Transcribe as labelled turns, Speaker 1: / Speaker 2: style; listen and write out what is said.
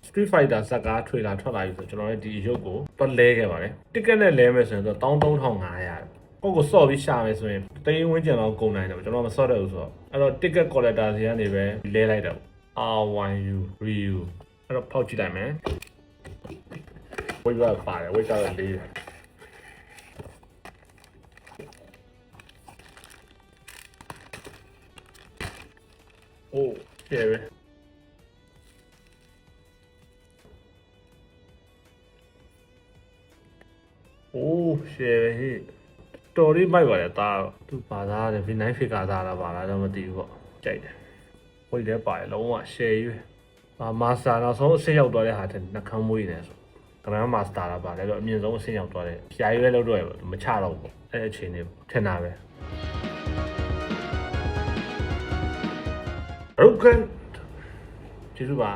Speaker 1: Street Fighter ဇက်ကားထွေလာထွက်လာပြီဆိုကျွန်တော်လည်းဒီရုပ်ကိုတော့လဲခဲ့ပါတယ် ticket နဲ့လဲမယ်ဆိုရင်တော့13500ကိုကိုစော့ပြီးရှာမယ်ဆိုရင်တိန်းဝင်းကျင်လောက်ကုန်နိုင်တယ်ကျွန်တော်မစော့တဲ့ဘူးဆိုတော့အဲ့တော့ ticket collector တွေကနေပဲလဲလိုက်တာ R1U Ryu အဲ့တော့ဖောက်ကြည့်လိုက်မယ်ဝိတ်ကပါတယ်ဝိတ်ကတော့လေးတယ်โอ้เจ๋งโอ้เจ๋งဟိတော်လေးမိုက်ပါလေဒါသူဘာသာလဲ V9 figure သားလားပါလားတော့မသိဘူးပေါ့ကြိုက်တယ်ဝိတ်လည်းပါတယ်လုံးဝ share ရွေးမာစတာနောက်ဆုံးအဆင့်ရောက်သွားတဲ့ဟာတဲ့နှကမ်းမွေးနေဆိုကရမ်းမာစတာလားပါလဲတော့အမြင့်ဆုံးအဆင့်ရောက်သွားတယ်ဖြာရွေးလောက်တော့မချတော့ဘူးအဲ့အချိန်လေးထင်တာပဲဟုတ်ကဲ့ကျေးဇူးပါ